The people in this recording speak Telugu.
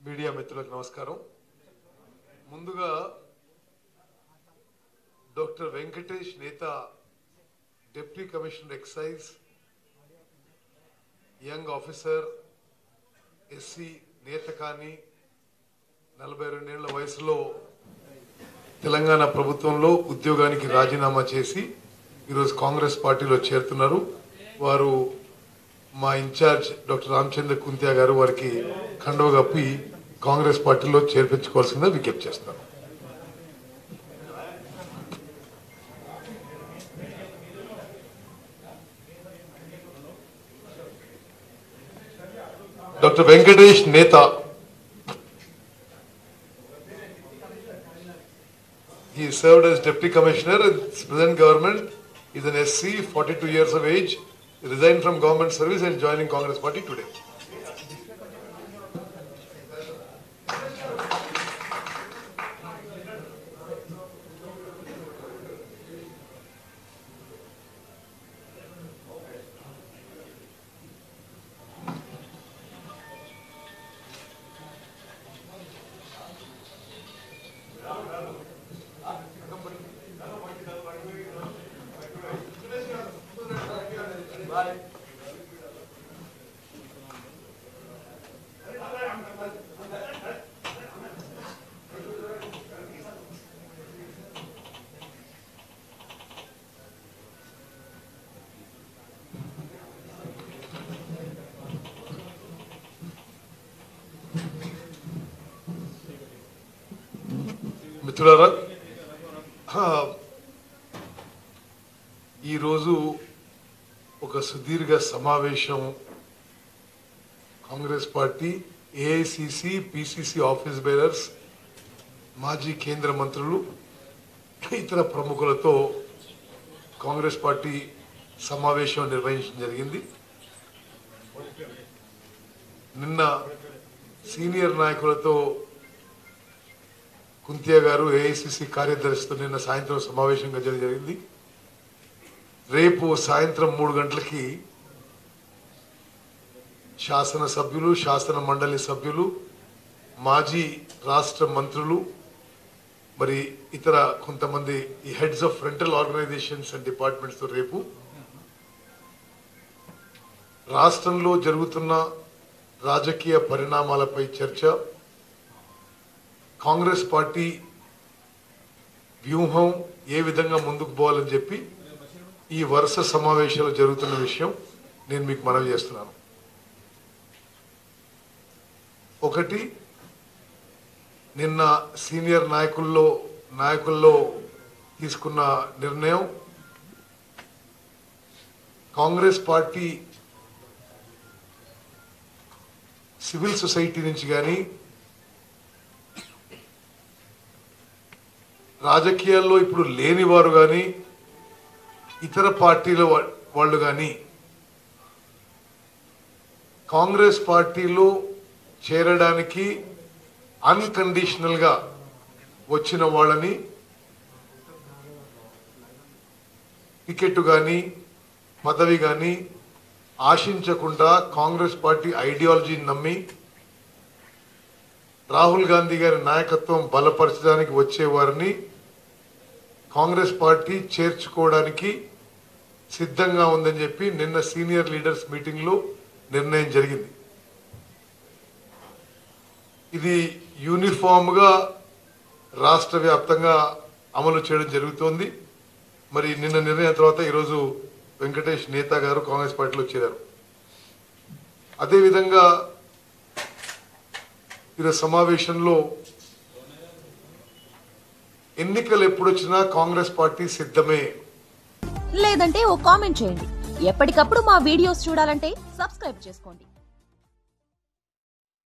మీడియా మిత్రులకు నమస్కారం. ముందుగా doctor Venkatesh Netha deputy commissioner excise young officer SC నేత కానీ 42 ఏళ్ల వయసులో తెలంగాణ ప్రభుత్వంలో ఉద్యోగానికి రాజీనామా చేసి ఈరోజు కాంగ్రెస్ పార్టీలో చేరుతున్నారు. వారు మా ఇన్ఛార్జ్ డాక్టర్ రామచంద్ర కుంతియా గారు వారికి కండువ కప్పి కాంగ్రెస్ పార్టీలో చేర్పించుకోవాల్సిందిగా విజ్ఞప్తి చేస్తాను. డాక్టర్ వెంకటేష్ నేత. He served as Deputy Commissioner in the present government. He is an SC, 42 years of age. He resigned from government service and joining Congress Party today. మిత్రులారా, ఈరోజు ఒక సుదీర్ఘ సమావేశం Congress party, AICC, PCC office bearers, మాజీ కేంద్ర మంత్రులు, ఇతర ప్రముఖులతో కాంగ్రెస్ పార్టీ సమావేశం నిర్వహించడం జరిగింది. నిన్న సీనియర్ నాయకులతో కుంతియా గారు ఏఐసిసి కార్యదర్శితో నిన్న సాయంత్రం సమావేశంగా జరిగింది. రేపు సాయంత్రం 3 గంటలకి శాసనసభ్యులు, శాసన మండలి సభ్యులు, మాజీ రాష్ట్ర మంత్రులు, మరి ఇతర కొంతమంది ఈ heads of frontal organisations and departments తో రేపు రాష్ట్రంలో జరుగుతున్న రాజకీయ పరిణామాలపై చర్చ, కాంగ్రెస్ పార్టీ వ్యూహం ఏ విధంగా ముందుకు పోవాలని చెప్పి ఈ వరుస సమావేశాలు జరుగుతున్న విషయం నేను మీకు మనవి చేస్తున్నాను. ఒకటి, నిన్న సీనియర్ నాయకుల్లో తీసుకున్న నిర్ణయం, కాంగ్రెస్ పార్టీ సివిల్ సొసైటీ నుంచి కానీ రాజకీయాల్లో ఇప్పుడు లేని వారు కానీ ఇతర పార్టీల వాళ్ళు కానీ కాంగ్రెస్ పార్టీలో చేరడానికి అన్కండిషనల్ గా వచ్చిన వాళ్ళని టికెట్ కానీ పదవి కానీ ఆశించకుండా కాంగ్రెస్ పార్టీ ఐడియాలజీని నమ్మి రాహుల్ గాంధీ గారి నాయకత్వం బలపరచడానికి వచ్చేవారిని కాంగ్రెస్ పార్టీ చేర్చుకోవడానికి సిద్ధంగా ఉందని చెప్పి నిన్న సీనియర్ లీడర్స్ మీటింగ్ లో నిర్ణయం జరిగింది. ఇది యూనిఫామ్ గా రాష్ట్ర వ్యాప్తంగా అమలు చేయడం జరుగుతోంది. మరి నిన్న నిర్ణయం తర్వాత ఈరోజు వెంకటేష్ నేత గారు కాంగ్రెస్ పార్టీలో చేరారు. అదేవిధంగా ఈరోజు సమావేశంలో ఎన్నికలు ఎప్పుడొచ్చినా కాంగ్రెస్ పార్టీ సిద్ధమే. లేదంటే ఓ కామెంట్ చేయండి. ఎప్పటికప్పుడు మా వీడియోస్ చూడాలంటే సబ్స్క్రైబ్ చేసుకోండి.